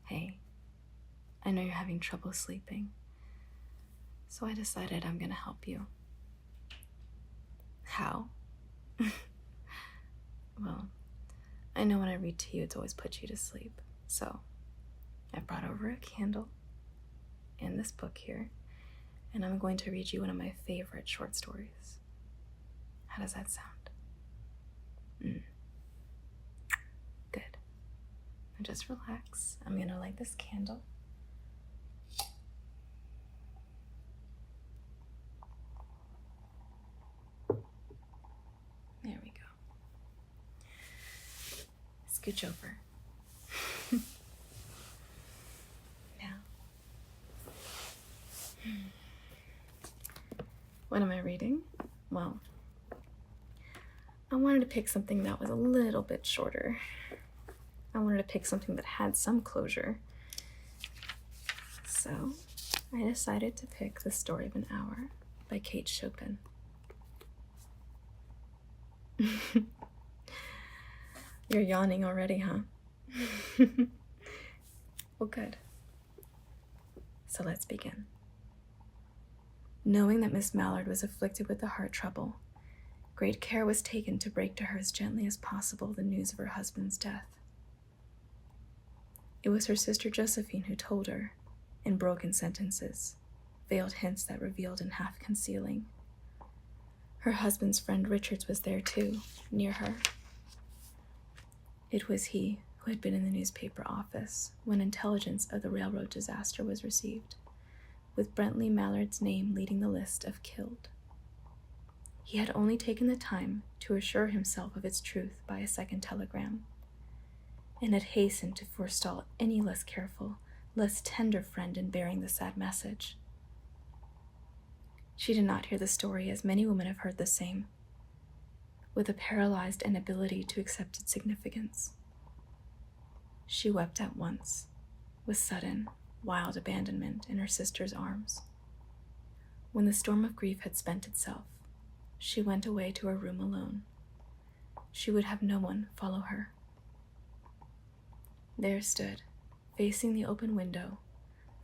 Hey, I know you're having trouble sleeping, so I decided I'm gonna help you. How? Well, I know when I read to you, it's always put you to sleep, so I brought over a candle and this book here, and I'm going to read you one of my favorite short stories. How does that sound? Good. Now just relax. I'm gonna light this candle. There we go. Scooch over. Now, what am I reading? Well, I wanted to pick something that was a little bit shorter. I wanted to pick something that had some closure. So I decided to pick The Story of an Hour by Kate Chopin. You're yawning already, huh? Well, good. So let's begin. Knowing that Miss Mallard was afflicted with the heart trouble, great care was taken to break to her as gently as possible the news of her husband's death. It was her sister Josephine who told her, in broken sentences, veiled hints that revealed and half concealing. Her husband's friend Richards was there too, near her. It was he who had been in the newspaper office when intelligence of the railroad disaster was received, with Brentley Mallard's name leading the list of killed. He had only taken the time to assure himself of its truth by a second telegram, and had hastened to forestall any less careful, less tender friend in bearing the sad message. She did not hear the story as many women have heard the same, with a paralyzed inability to accept its significance. She wept at once, with sudden, wild abandonment in her sister's arms. When the storm of grief had spent itself, she went away to her room alone. She would have no one follow her. There stood, facing the open window,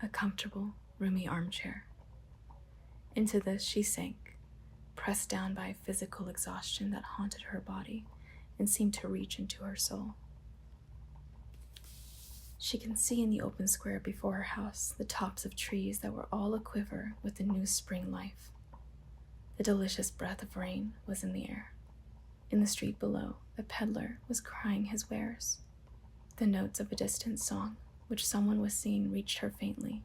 a comfortable, roomy armchair. Into this she sank, pressed down by a physical exhaustion that haunted her body and seemed to reach into her soul. She can see in the open square before her house the tops of trees that were all aquiver with the new spring life. The delicious breath of rain was in the air. In the street below, a peddler was crying his wares. The notes of a distant song, which someone was singing, reached her faintly,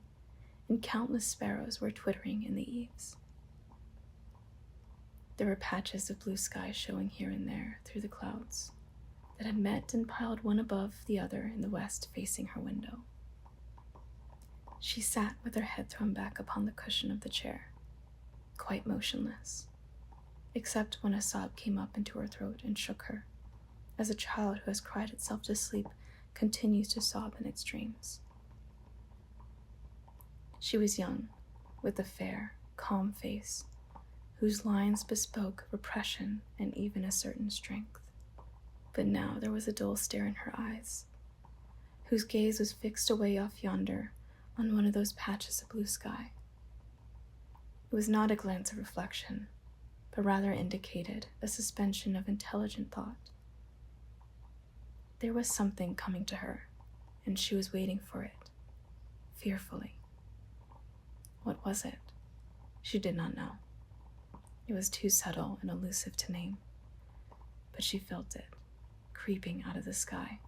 and countless sparrows were twittering in the eaves. There were patches of blue sky showing here and there through the clouds that had met and piled one above the other in the west facing her window. She sat with her head thrown back upon the cushion of the chair, quite motionless, except when a sob came up into her throat and shook her, as a child who has cried itself to sleep continues to sob in its dreams. She was young, with a fair, calm face, whose lines bespoke repression and even a certain strength. But now there was a dull stare in her eyes, whose gaze was fixed away off yonder on one of those patches of blue sky. It was not a glance of reflection, but rather indicated a suspension of intelligent thought. There was something coming to her, and she was waiting for it, fearfully. What was it? She did not know. It was too subtle and elusive to name, but she felt it, creeping out of the sky,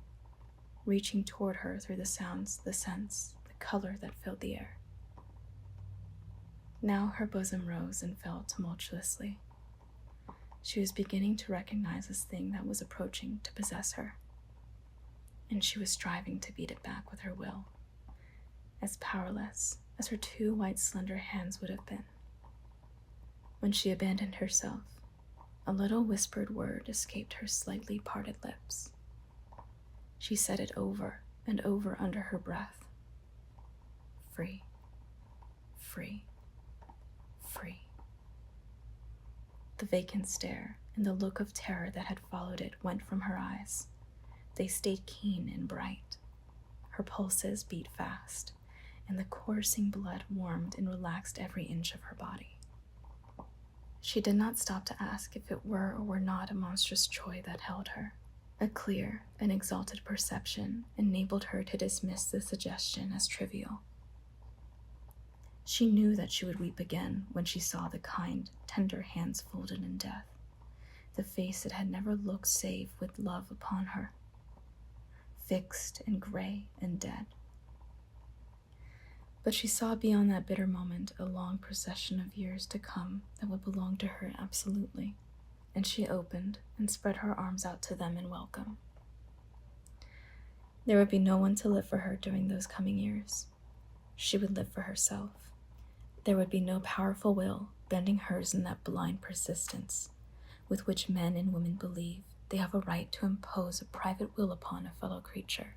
reaching toward her through the sounds, the scents, the color that filled the air. Now her bosom rose and fell tumultuously. She was beginning to recognize this thing that was approaching to possess her, and she was striving to beat it back with her will, as powerless as her two white slender hands would have been. When she abandoned herself, a little whispered word escaped her slightly parted lips. She said it over and over under her breath. Free, free, free. The vacant stare and the look of terror that had followed it went from her eyes. They stayed keen and bright. Her pulses beat fast, and the coursing blood warmed and relaxed every inch of her body. She did not stop to ask if it were or were not a monstrous joy that held her. A clear and exalted perception enabled her to dismiss the suggestion as trivial. She knew that she would weep again when she saw the kind, tender hands folded in death, the face that had never looked save with love upon her, fixed and gray and dead. But she saw beyond that bitter moment a long procession of years to come that would belong to her absolutely, and she opened and spread her arms out to them in welcome. There would be no one to live for her during those coming years. She would live for herself. There would be no powerful will bending hers in that blind persistence with which men and women believe they have a right to impose a private will upon a fellow creature.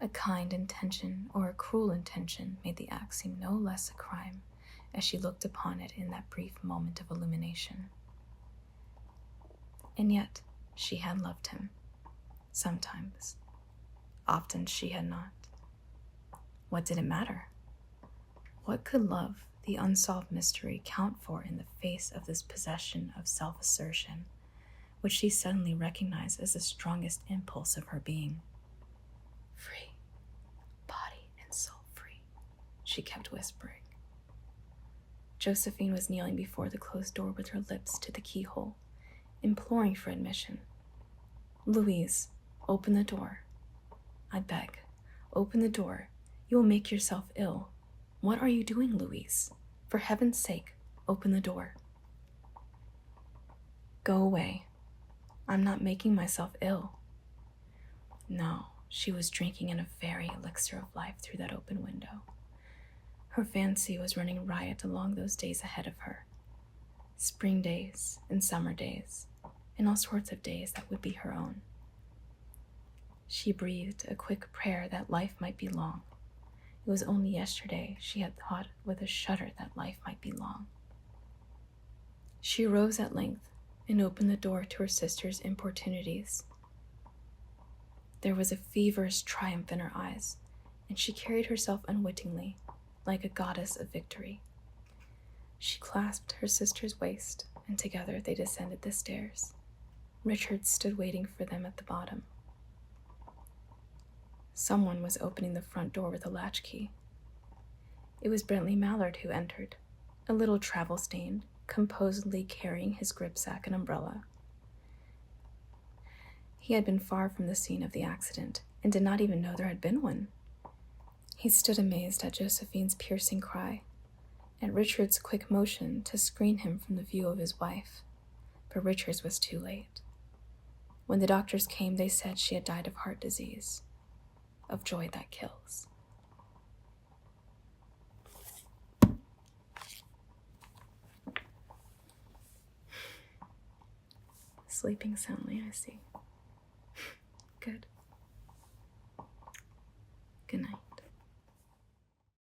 A kind intention or a cruel intention made the act seem no less a crime as she looked upon it in that brief moment of illumination. And yet, she had loved him. Sometimes. Often she had not. What did it matter? What could love, the unsolved mystery, count for in the face of this possession of self-assertion, which she suddenly recognized as the strongest impulse of her being? Free, body and soul free, she kept whispering. Josephine was kneeling before the closed door with her lips to the keyhole, imploring for admission. Louise, open the door. I beg, open the door. You will make yourself ill. What are you doing, Louise? For heaven's sake, open the door. Go away. I'm not making myself ill. No, she was drinking in a very elixir of life through that open window. Her fancy was running riot along those days ahead of her. Spring days and summer days, and all sorts of days that would be her own. She breathed a quick prayer that life might be long. It was only yesterday she had thought with a shudder that life might be long. She arose at length and opened the door to her sister's importunities. There was a feverish triumph in her eyes, and she carried herself unwittingly, like a goddess of victory. She clasped her sister's waist, and together they descended the stairs. Richard stood waiting for them at the bottom. Someone was opening the front door with a latchkey. It was Bentley Mallard who entered, a little travel-stained, composedly carrying his gripsack and umbrella. He had been far from the scene of the accident and did not even know there had been one. He stood amazed at Josephine's piercing cry, at Richard's quick motion to screen him from the view of his wife, but Richard's was too late. When the doctors came, they said she had died of heart disease, of joy that kills. Sleeping soundly, I see. Good. Good night.